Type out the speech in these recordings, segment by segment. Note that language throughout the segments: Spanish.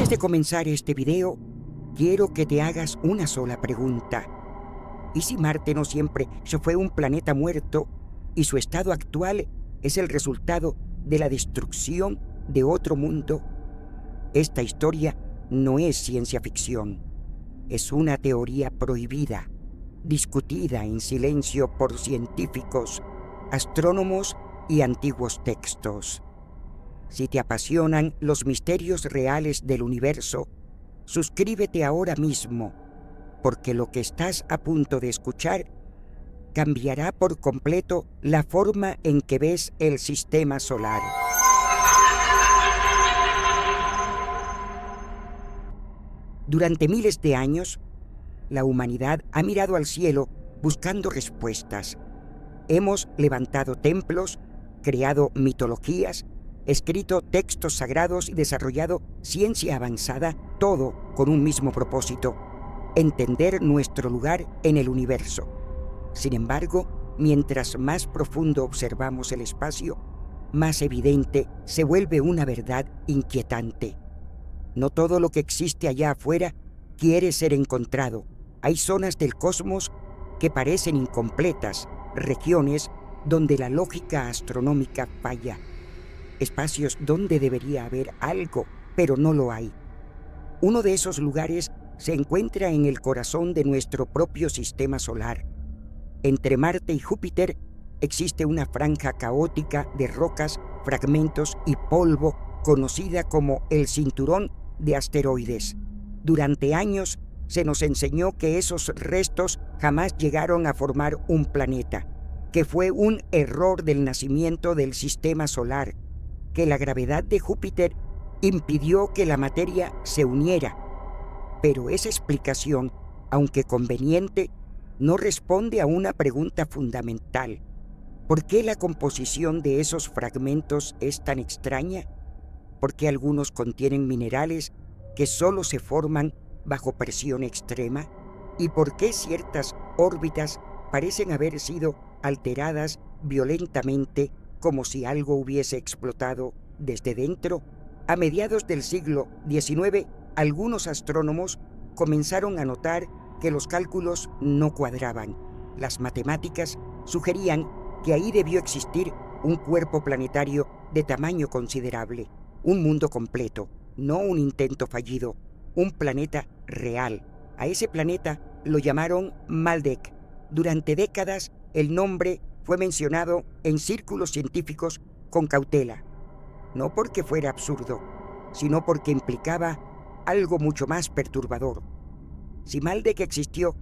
Antes de comenzar este video, quiero que te hagas una sola pregunta. ¿Y si Marte no siempre se fue un planeta muerto y su estado actual es el resultado de la destrucción de otro mundo? Esta historia no es ciencia ficción. Es una teoría prohibida, discutida en silencio por científicos, astrónomos y antiguos textos. Si te apasionan los misterios reales del universo, suscríbete ahora mismo, porque lo que estás a punto de escuchar cambiará por completo la forma en que ves el sistema solar. Durante miles de años, la humanidad ha mirado al cielo buscando respuestas. Hemos levantado templos, creado mitologías, escrito textos sagrados y desarrollado ciencia avanzada, todo con un mismo propósito: entender nuestro lugar en el universo. Sin embargo, mientras más profundo observamos el espacio, más evidente se vuelve una verdad inquietante. No todo lo que existe allá afuera quiere ser encontrado. Hay zonas del cosmos que parecen incompletas, regiones donde la lógica astronómica falla, espacios donde debería haber algo, pero no lo hay. Uno de esos lugares se encuentra en el corazón de nuestro propio sistema solar. Entre Marte y Júpiter existe una franja caótica de rocas, fragmentos y polvo conocida como el cinturón de asteroides. Durante años se nos enseñó que esos restos jamás llegaron a formar un planeta, que fue un error del nacimiento del sistema solar, que la gravedad de Júpiter impidió que la materia se uniera. Pero esa explicación, aunque conveniente, no responde a una pregunta fundamental. ¿Por qué la composición de esos fragmentos es tan extraña? ¿Por qué algunos contienen minerales que solo se forman bajo presión extrema? ¿Y por qué ciertas órbitas parecen haber sido alteradas violentamente, como si algo hubiese explotado desde dentro? A mediados del siglo XIX, algunos astrónomos comenzaron a notar que los cálculos no cuadraban. Las matemáticas sugerían que ahí debió existir un cuerpo planetario de tamaño considerable, un mundo completo, no un intento fallido, un planeta real. A ese planeta lo llamaron Maldek. Durante décadas, el nombre fue mencionado en círculos científicos con cautela, no porque fuera absurdo, sino porque implicaba algo mucho más perturbador. Si Maldek existió,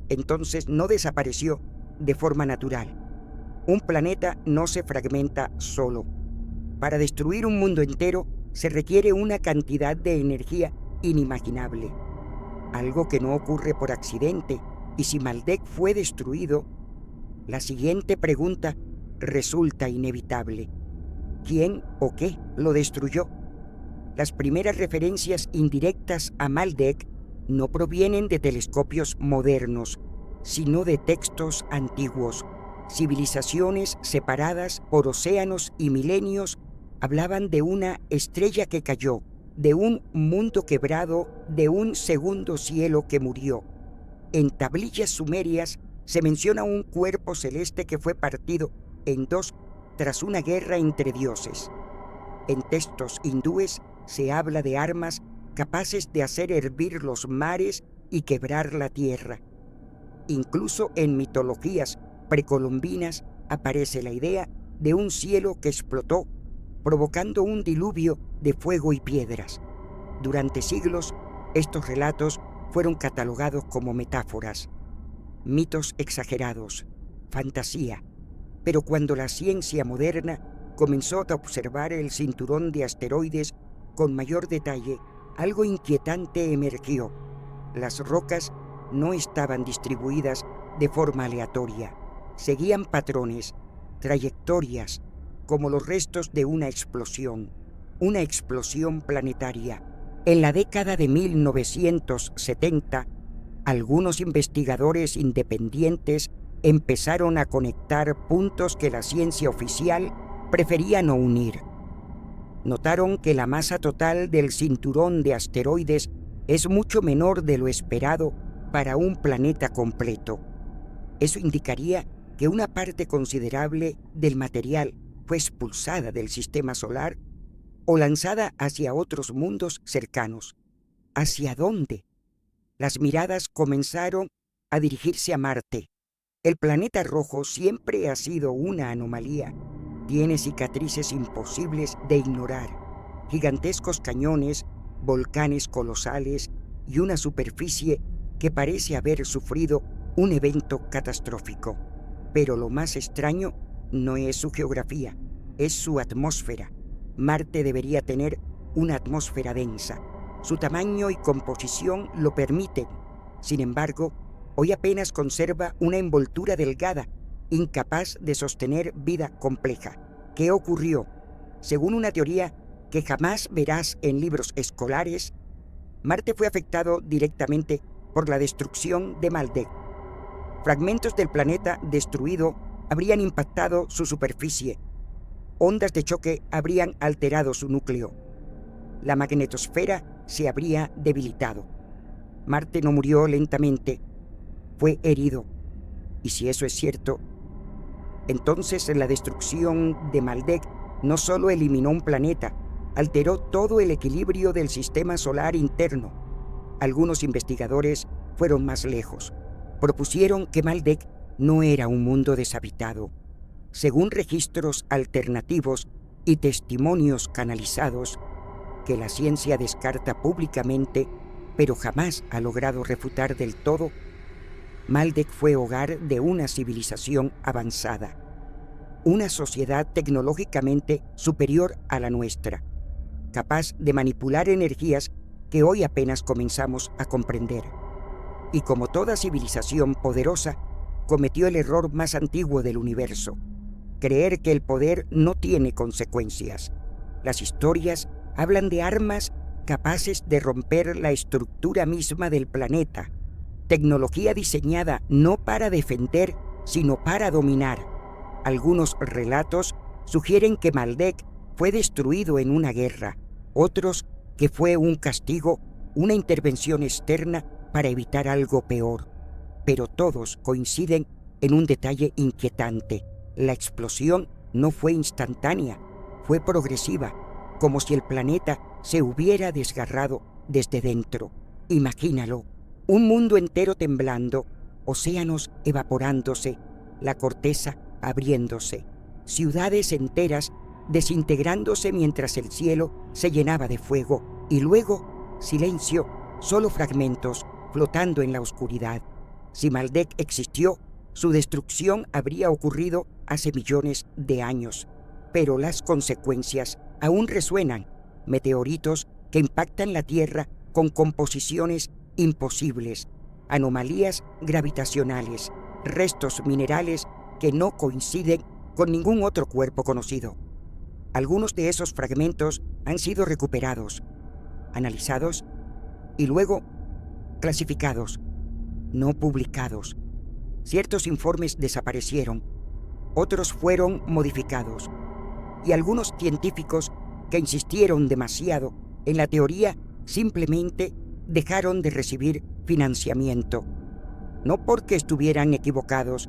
entonces no desapareció de forma natural. Un planeta no se fragmenta solo. Para destruir un mundo entero se requiere una cantidad de energía inimaginable, algo que no ocurre por accidente. Y si Maldek fue destruido, la siguiente pregunta resulta inevitable: ¿quién o qué lo destruyó? Las primeras referencias indirectas a Maldek no provienen de telescopios modernos, sino de textos antiguos. Civilizaciones separadas por océanos y milenios hablaban de una estrella que cayó, de un mundo quebrado, de un segundo cielo que murió. En tablillas sumerias se menciona un cuerpo celeste que fue partido en dos tras una guerra entre dioses. En textos hindúes se habla de armas capaces de hacer hervir los mares y quebrar la tierra. Incluso en mitologías precolombinas aparece la idea de un cielo que explotó, provocando un diluvio de fuego y piedras. Durante siglos, estos relatos fueron catalogados como metáforas, mitos exagerados, fantasía. Pero cuando la ciencia moderna comenzó a observar el cinturón de asteroides con mayor detalle, algo inquietante emergió. Las rocas no estaban distribuidas de forma aleatoria. Seguían patrones, trayectorias, como los restos de una explosión planetaria. En la década de 1970, algunos investigadores independientes empezaron a conectar puntos que la ciencia oficial prefería no unir. Notaron que la masa total del cinturón de asteroides es mucho menor de lo esperado para un planeta completo. Eso indicaría que una parte considerable del material fue expulsada del sistema solar o lanzada hacia otros mundos cercanos. ¿Hacia dónde? Las miradas comenzaron a dirigirse a Marte. El planeta rojo siempre ha sido una anomalía. Tiene cicatrices imposibles de ignorar, gigantescos cañones, volcanes colosales y una superficie que parece haber sufrido un evento catastrófico. Pero lo más extraño no es su geografía, es su atmósfera. Marte debería tener una atmósfera densa. Su tamaño y composición lo permiten. Sin embargo, hoy apenas conserva una envoltura delgada, incapaz de sostener vida compleja. ¿Qué ocurrió? Según una teoría que jamás verás en libros escolares, Marte fue afectado directamente por la destrucción de Maldek. Fragmentos del planeta destruido habrían impactado su superficie. Ondas de choque habrían alterado su núcleo. La magnetosfera se habría debilitado. Marte no murió lentamente, fue herido. Y si eso es cierto, entonces la destrucción de Maldek no solo eliminó un planeta, alteró todo el equilibrio del sistema solar interno. Algunos investigadores fueron más lejos. Propusieron que Maldek no era un mundo deshabitado. Según registros alternativos y testimonios canalizados, que la ciencia descarta públicamente, pero jamás ha logrado refutar del todo, Maldek fue hogar de una civilización avanzada, una sociedad tecnológicamente superior a la nuestra, capaz de manipular energías que hoy apenas comenzamos a comprender. Y como toda civilización poderosa, cometió el error más antiguo del universo: creer que el poder no tiene consecuencias. Las historias hablan de armas capaces de romper la estructura misma del planeta, tecnología diseñada no para defender, sino para dominar. Algunos relatos sugieren que Maldek fue destruido en una guerra, otros que fue un castigo, una intervención externa para evitar algo peor. Pero todos coinciden en un detalle inquietante: la explosión no fue instantánea, fue progresiva, como si el planeta se hubiera desgarrado desde dentro. Imagínalo, un mundo entero temblando, océanos evaporándose, la corteza abriéndose, ciudades enteras desintegrándose mientras el cielo se llenaba de fuego, y luego silencio, solo fragmentos flotando en la oscuridad. Si Maldek existió, su destrucción habría ocurrido hace millones de años, pero las consecuencias aún resuenan: meteoritos que impactan la Tierra con composiciones imposibles, anomalías gravitacionales, restos minerales que no coinciden con ningún otro cuerpo conocido. Algunos de esos fragmentos han sido recuperados, analizados y luego clasificados, no publicados. Ciertos informes desaparecieron, otros fueron modificados, y algunos científicos que insistieron demasiado en la teoría simplemente dejaron de recibir financiamiento, no porque estuvieran equivocados,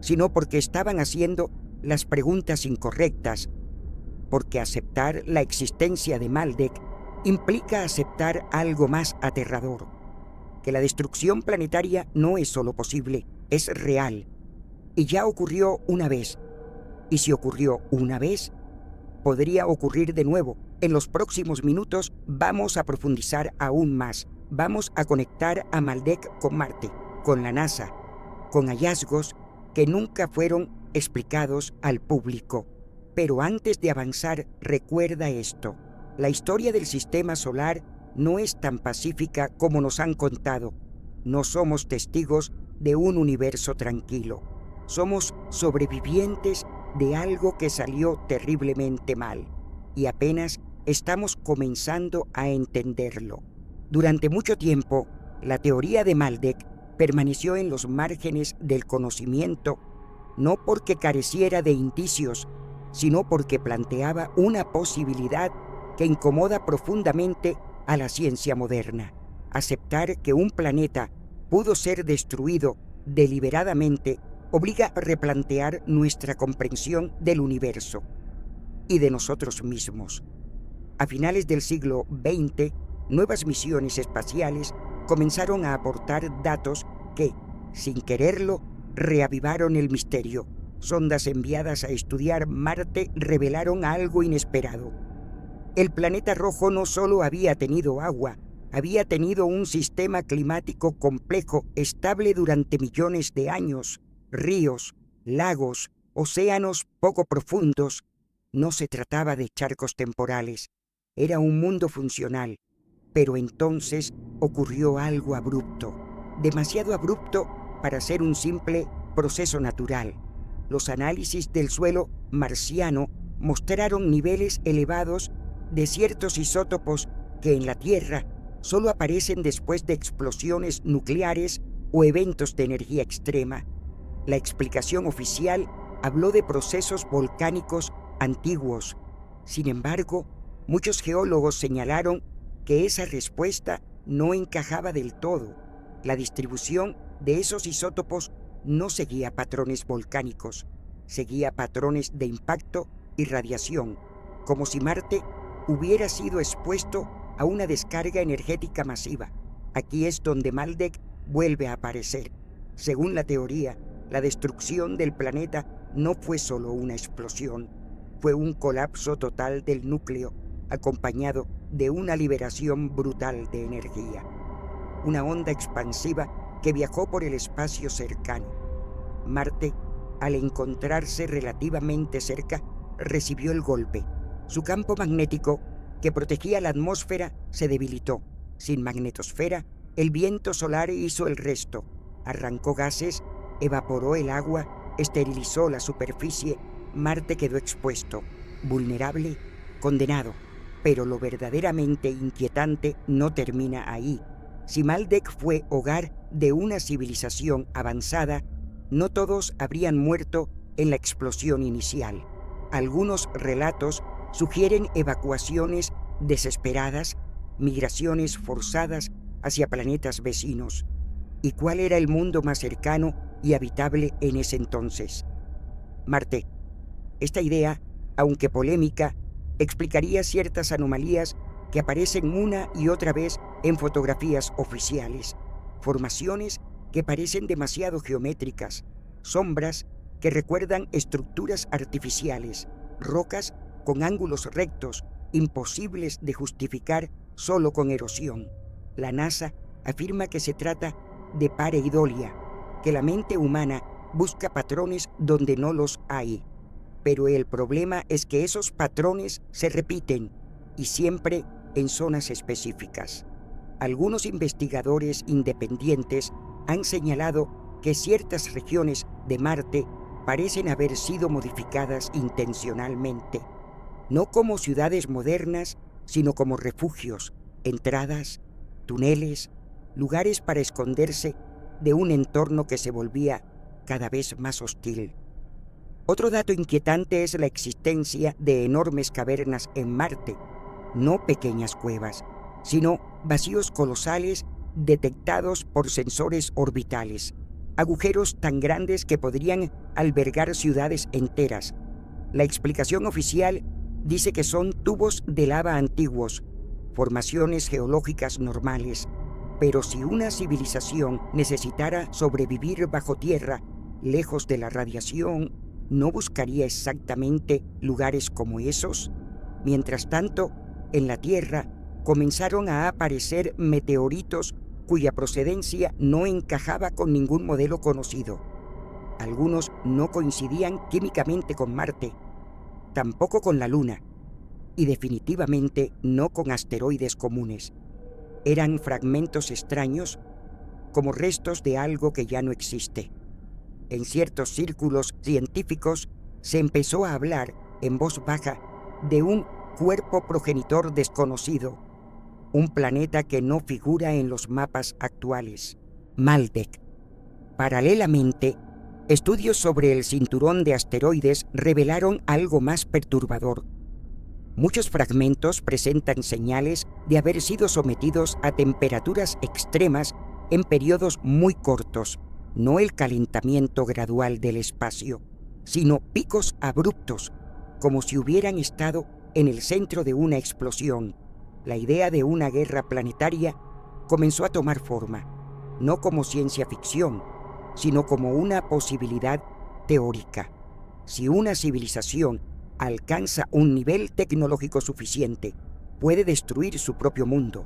sino porque estaban haciendo las preguntas incorrectas, porque aceptar la existencia de Maldek implica aceptar algo más aterrador: que la destrucción planetaria no es solo posible, es real, y ya ocurrió una vez. Y si ocurrió una vez, podría ocurrir de nuevo. En los próximos minutos vamos a profundizar aún más. Vamos a conectar a Maldek con Marte, con la NASA, con hallazgos que nunca fueron explicados al público. Pero antes de avanzar, recuerda esto: la historia del sistema solar no es tan pacífica como nos han contado. No somos testigos de un universo tranquilo. Somos sobrevivientes de algo que salió terriblemente mal, y apenas estamos comenzando a entenderlo. Durante mucho tiempo, la teoría de Maldek permaneció en los márgenes del conocimiento, no porque careciera de indicios, sino porque planteaba una posibilidad que incomoda profundamente a la ciencia moderna. Aceptar que un planeta pudo ser destruido deliberadamente obliga a replantear nuestra comprensión del universo y de nosotros mismos. A finales del siglo XX, nuevas misiones espaciales comenzaron a aportar datos que, sin quererlo, reavivaron el misterio. Sondas enviadas a estudiar Marte revelaron algo inesperado. El planeta rojo no solo había tenido agua, había tenido un sistema climático complejo, estable durante millones de años. Ríos, lagos, océanos poco profundos. No se trataba de charcos temporales. Era un mundo funcional. Pero entonces ocurrió algo abrupto, demasiado abrupto para ser un simple proceso natural. Los análisis del suelo marciano mostraron niveles elevados de ciertos isótopos que en la Tierra solo aparecen después de explosiones nucleares o eventos de energía extrema. La explicación oficial habló de procesos volcánicos antiguos. Sin embargo, muchos geólogos señalaron que esa respuesta no encajaba del todo. La distribución de esos isótopos no seguía patrones volcánicos, seguía patrones de impacto y radiación, como si Marte hubiera sido expuesto a una descarga energética masiva. Aquí es donde Maldek vuelve a aparecer. Según la teoría, la destrucción del planeta no fue solo una explosión, fue un colapso total del núcleo, acompañado de una liberación brutal de energía. Una onda expansiva que viajó por el espacio cercano. Marte, al encontrarse relativamente cerca, recibió el golpe. Su campo magnético, que protegía la atmósfera, se debilitó. Sin magnetosfera, el viento solar hizo el resto. Arrancó gases, evaporó el agua, esterilizó la superficie. Marte quedó expuesto, vulnerable, condenado. Pero lo verdaderamente inquietante no termina ahí. Si Maldek fue hogar de una civilización avanzada, no todos habrían muerto en la explosión inicial. Algunos relatos sugieren evacuaciones desesperadas, migraciones forzadas hacia planetas vecinos. ¿Y cuál era el mundo más cercano y habitable en ese entonces? Marte. Esta idea, aunque polémica, explicaría ciertas anomalías que aparecen una y otra vez en fotografías oficiales, formaciones que parecen demasiado geométricas, sombras que recuerdan estructuras artificiales, rocas con ángulos rectos, imposibles de justificar solo con erosión. La NASA afirma que se trata de pareidolia, que la mente humana busca patrones donde no los hay. Pero el problema es que esos patrones se repiten y siempre en zonas específicas. Algunos investigadores independientes han señalado que ciertas regiones de Marte parecen haber sido modificadas intencionalmente, no como ciudades modernas, sino como refugios, entradas, túneles, lugares para esconderse de un entorno que se volvía cada vez más hostil. Otro dato inquietante es la existencia de enormes cavernas en Marte, no pequeñas cuevas, sino vacíos colosales detectados por sensores orbitales, agujeros tan grandes que podrían albergar ciudades enteras. La explicación oficial dice que son tubos de lava antiguos, formaciones geológicas normales, pero si una civilización necesitara sobrevivir bajo tierra, lejos de la radiación, ¿no buscaría exactamente lugares como esos? Mientras tanto, en la Tierra comenzaron a aparecer meteoritos cuya procedencia no encajaba con ningún modelo conocido. Algunos no coincidían químicamente con Marte, tampoco con la Luna, y definitivamente no con asteroides comunes. Eran fragmentos extraños, como restos de algo que ya no existe. En ciertos círculos científicos se empezó a hablar en voz baja de un cuerpo progenitor desconocido, un planeta que no figura en los mapas actuales, Maldek. Paralelamente, estudios sobre el cinturón de asteroides revelaron algo más perturbador. Muchos fragmentos presentan señales de haber sido sometidos a temperaturas extremas en periodos muy cortos, no el calentamiento gradual del espacio, sino picos abruptos, como si hubieran estado en el centro de una explosión. La idea de una guerra planetaria comenzó a tomar forma, no como ciencia ficción, sino como una posibilidad teórica. Si una civilización alcanza un nivel tecnológico suficiente, puede destruir su propio mundo,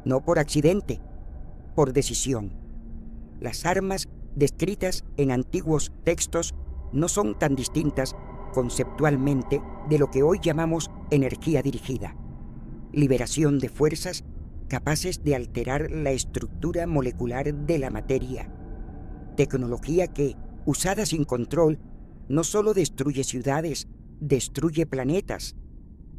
no por accidente, por decisión. Las armas descritas en antiguos textos no son tan distintas conceptualmente de lo que hoy llamamos energía dirigida, liberación de fuerzas capaces de alterar la estructura molecular de la materia, tecnología que, usada sin control, no solo destruye ciudades, destruye planetas.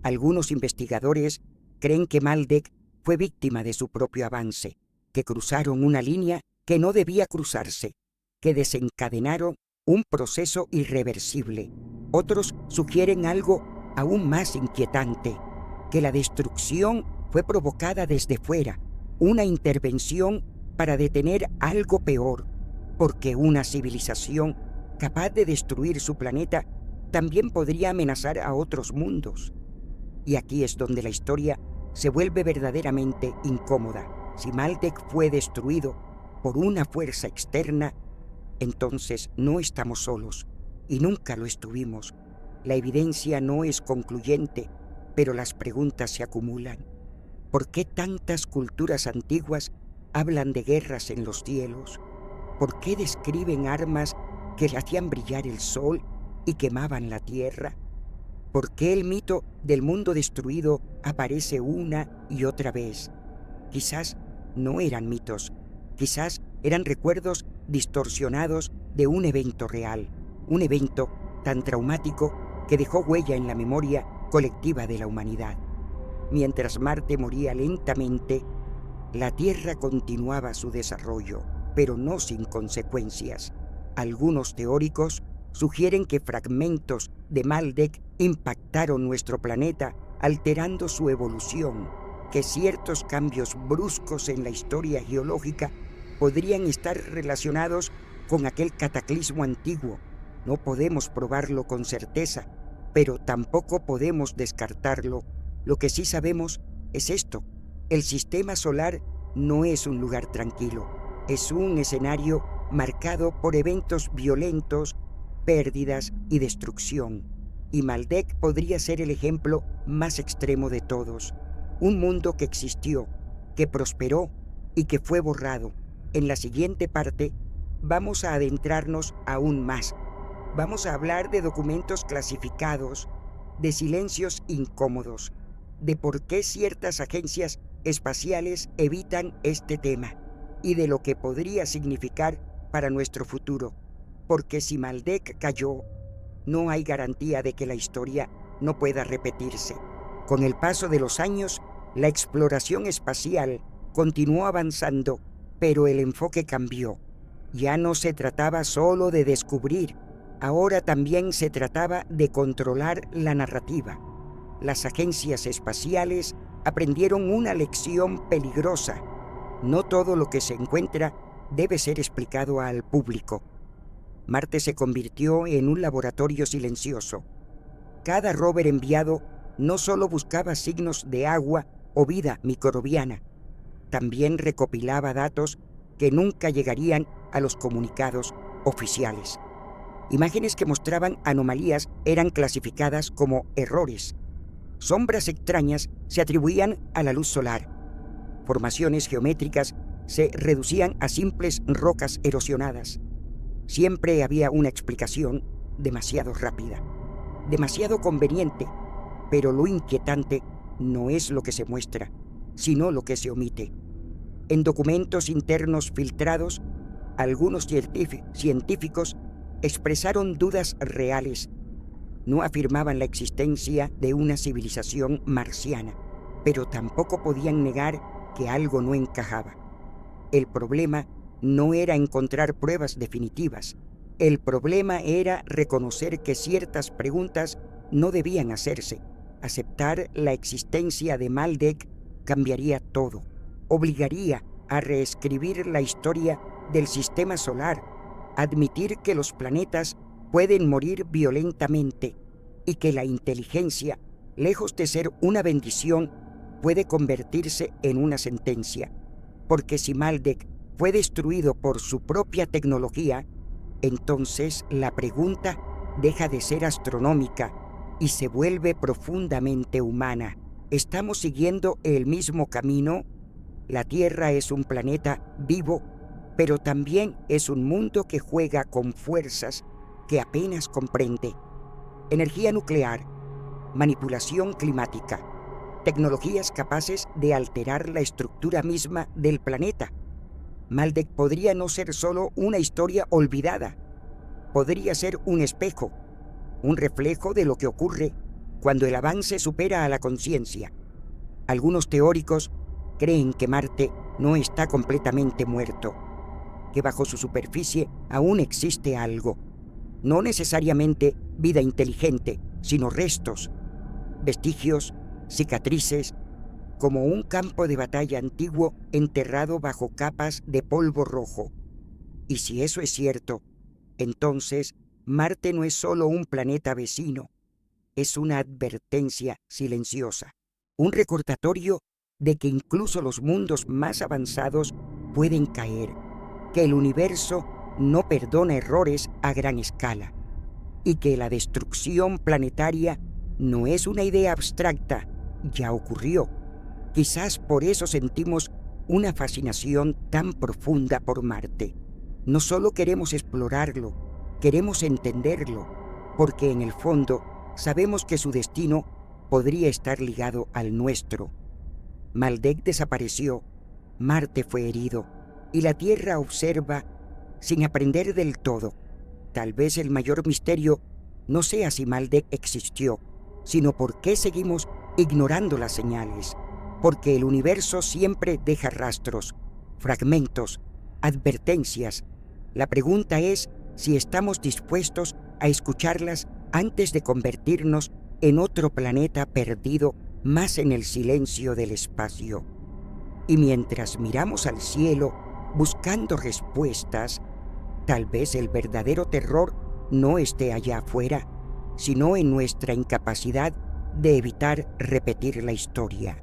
Algunos investigadores creen que Maldek fue víctima de su propio avance, que cruzaron una línea que no debía cruzarse, que desencadenaron un proceso irreversible. Otros sugieren algo aún más inquietante, que la destrucción fue provocada desde fuera, una intervención para detener algo peor, porque una civilización capaz de destruir su planeta también podría amenazar a otros mundos. Y aquí es donde la historia se vuelve verdaderamente incómoda. Si Maldek fue destruido por una fuerza externa, entonces no estamos solos, y nunca lo estuvimos. La evidencia no es concluyente, pero las preguntas se acumulan. ¿Por qué tantas culturas antiguas hablan de guerras en los cielos? ¿Por qué describen armas que hacían brillar el sol y quemaban la tierra? ¿Por qué el mito del mundo destruido aparece una y otra vez? Quizás no eran mitos, quizás eran recuerdos distorsionados de un evento real, un evento tan traumático que dejó huella en la memoria colectiva de la humanidad. Mientras Marte moría lentamente, la Tierra continuaba su desarrollo, pero no sin consecuencias. Algunos teóricos sugieren que fragmentos de Maldek impactaron nuestro planeta, alterando su evolución, que ciertos cambios bruscos en la historia geológica podrían estar relacionados con aquel cataclismo antiguo. No podemos probarlo con certeza, pero tampoco podemos descartarlo. Lo que sí sabemos es esto: el sistema solar no es un lugar tranquilo, es un escenario marcado por eventos violentos, pérdidas y destrucción. Y Maldek podría ser el ejemplo más extremo de todos. Un mundo que existió, que prosperó y que fue borrado. En la siguiente parte vamos a adentrarnos aún más. Vamos a hablar de documentos clasificados, de silencios incómodos, de por qué ciertas agencias espaciales evitan este tema y de lo que podría significar para nuestro futuro. Porque si Maldek cayó, no hay garantía de que la historia no pueda repetirse. Con el paso de los años, la exploración espacial continuó avanzando, pero el enfoque cambió. Ya no se trataba solo de descubrir, ahora también se trataba de controlar la narrativa. Las agencias espaciales aprendieron una lección peligrosa. No todo lo que se encuentra debe ser explicado al público. Marte se convirtió en un laboratorio silencioso. Cada rover enviado no solo buscaba signos de agua o vida microbiana, también recopilaba datos que nunca llegarían a los comunicados oficiales. Imágenes que mostraban anomalías eran clasificadas como errores. Sombras extrañas se atribuían a la luz solar. Formaciones geométricas se reducían a simples rocas erosionadas. Siempre había una explicación demasiado rápida, demasiado conveniente, pero lo inquietante no es lo que se muestra, sino lo que se omite. En documentos internos filtrados, algunos científicos expresaron dudas reales. No afirmaban la existencia de una civilización marciana, pero tampoco podían negar que algo no encajaba. El problema no era encontrar pruebas definitivas. El problema era reconocer que ciertas preguntas no debían hacerse, Aceptar la existencia de Maldek cambiaría todo. Obligaría a reescribir la historia del sistema solar, admitir que los planetas pueden morir violentamente y que la inteligencia, lejos de ser una bendición, puede convertirse en una sentencia. Porque si Maldek fue destruido por su propia tecnología, entonces la pregunta deja de ser astronómica y se vuelve profundamente humana. ¿Estamos siguiendo el mismo camino? La Tierra es un planeta vivo, pero también es un mundo que juega con fuerzas que apenas comprende. Energía nuclear, manipulación climática, tecnologías capaces de alterar la estructura misma del planeta. Maldek podría no ser solo una historia olvidada, podría ser un espejo, un reflejo de lo que ocurre cuando el avance supera a la conciencia. Algunos teóricos creen que Marte no está completamente muerto, que bajo su superficie aún existe algo, no necesariamente vida inteligente, sino restos, vestigios, cicatrices, como un campo de batalla antiguo enterrado bajo capas de polvo rojo. Y si eso es cierto, entonces Marte no es solo un planeta vecino, es una advertencia silenciosa, un recordatorio de que incluso los mundos más avanzados pueden caer, que el universo no perdona errores a gran escala y que la destrucción planetaria no es una idea abstracta, ya ocurrió. Quizás por eso sentimos una fascinación tan profunda por Marte. No solo queremos explorarlo, queremos entenderlo, porque en el fondo sabemos que su destino podría estar ligado al nuestro. Maldek desapareció, Marte fue herido, y la Tierra observa sin aprender del todo. Tal vez el mayor misterio no sea si Maldek existió, sino por qué seguimos ignorando las señales. Porque el universo siempre deja rastros, fragmentos, advertencias. La pregunta es si estamos dispuestos a escucharlas antes de convertirnos en otro planeta perdido más en el silencio del espacio. Y mientras miramos al cielo buscando respuestas, tal vez el verdadero terror no esté allá afuera, sino en nuestra incapacidad de evitar repetir la historia.